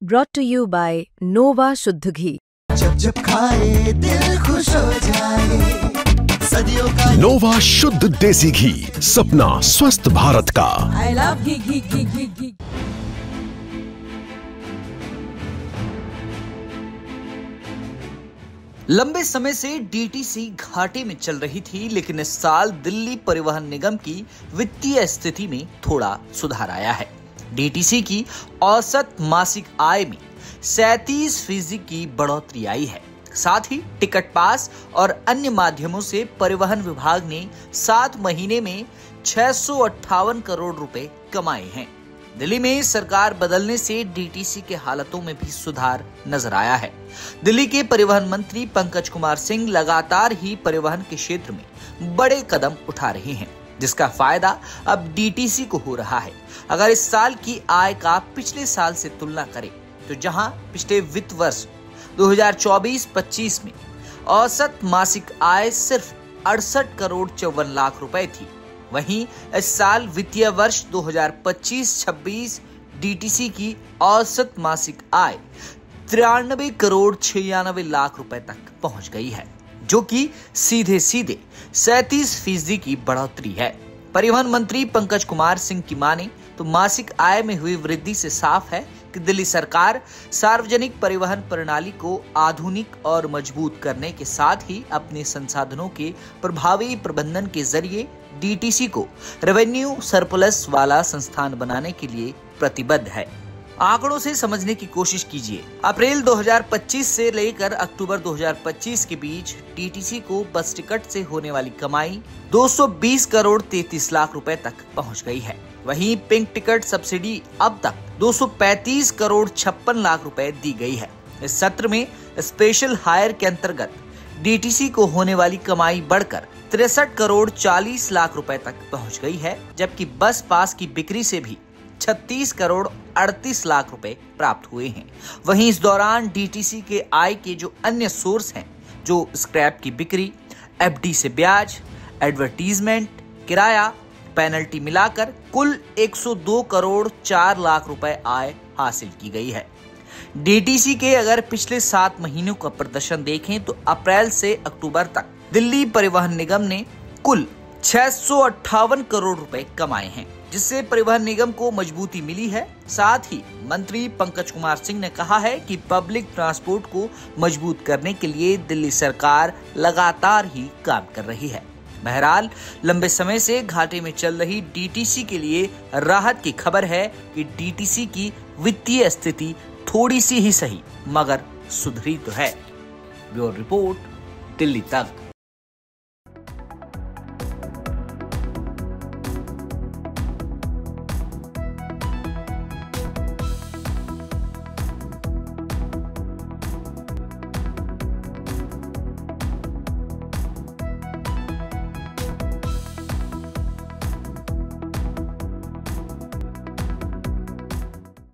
Brought to you by Nova शुद्ध घी। जब जब खाए दिल खुश हो जाए, सदियों का नोवा शुद्ध देसी घी, सपना स्वस्थ भारत का। I love घी। लंबे समय से डीटीसी घाटे में चल रही थी, लेकिन इस साल दिल्ली परिवहन निगम की वित्तीय स्थिति में थोड़ा सुधार आया है। डीटीसी की औसत मासिक आय में 37% की बढ़ोतरी आई है। साथ ही टिकट पास और अन्य माध्यमों से परिवहन विभाग ने 7 महीने में 658 करोड़ रुपए कमाए हैं। दिल्ली में सरकार बदलने से डीटीसी के हालातों में भी सुधार नजर आया है। दिल्ली के परिवहन मंत्री पंकज कुमार सिंह लगातार ही परिवहन के क्षेत्र में बड़े कदम उठा रहे हैं, जिसका फायदा अब डीटीसी को हो रहा है। अगर इस साल की आय का पिछले साल से तुलना करें तो जहां पिछले वित्त वर्ष 2024-25 में औसत मासिक आय सिर्फ 68 करोड़ 54 लाख रुपए थी, वहीं इस साल वित्तीय वर्ष 2025-26 डीटीसी की औसत मासिक आय 93 करोड़ 96 लाख रुपए तक पहुंच गई है, जो कि सीधे 37% की बढ़ोतरी है। परिवहन मंत्री पंकज कुमार सिंह की माने तो मासिक आय में हुई वृद्धि से साफ है कि दिल्ली सरकार सार्वजनिक परिवहन प्रणाली को आधुनिक और मजबूत करने के साथ ही अपने संसाधनों के प्रभावी प्रबंधन के जरिए डीटीसी को रेवेन्यू सरप्लस वाला संस्थान बनाने के लिए प्रतिबद्ध है। आंकड़ों से समझने की कोशिश कीजिए। अप्रैल 2025 से लेकर अक्टूबर 2025 के बीच डीटीसी को बस टिकट से होने वाली कमाई 220 करोड़ 33 लाख रुपए तक पहुंच गई है। वहीं पिंक टिकट सब्सिडी अब तक 235 करोड़ 56 लाख रुपए दी गई है। इस सत्र में स्पेशल हायर के अंतर्गत डीटीसी को होने वाली कमाई बढ़कर 63 करोड़ 40 लाख रुपए तक पहुंच गई है, जबकि बस पास की बिक्री से भी 36 करोड़ 38 लाख रुपए प्राप्त हुए हैं। वहीं इस दौरान डीटीसी के आय के जो अन्य सोर्स हैं, जो स्क्रैप की बिक्री, एफडी से ब्याज, एडवर्टीजमेंट, किराया, पेनल्टी मिलाकर कुल 102 करोड़ 4 लाख रुपए आय हासिल की गई है। डीटीसी के अगर पिछले 7 महीनों का प्रदर्शन देखें तो अप्रैल से अक्टूबर तक दिल्ली परिवहन निगम ने कुल 658 करोड़ रुपए कमाए हैं, जिससे परिवहन निगम को मजबूती मिली है। साथ ही मंत्री पंकज कुमार सिंह ने कहा है कि पब्लिक ट्रांसपोर्ट को मजबूत करने के लिए दिल्ली सरकार लगातार ही काम कर रही है। बहरहाल लंबे समय से घाटे में चल रही डीटीसी के लिए राहत की खबर है कि डीटीसी की वित्तीय स्थिति थोड़ी सी ही सही मगर सुधरी तो है। ब्यूरो रिपोर्ट, दिल्ली तक।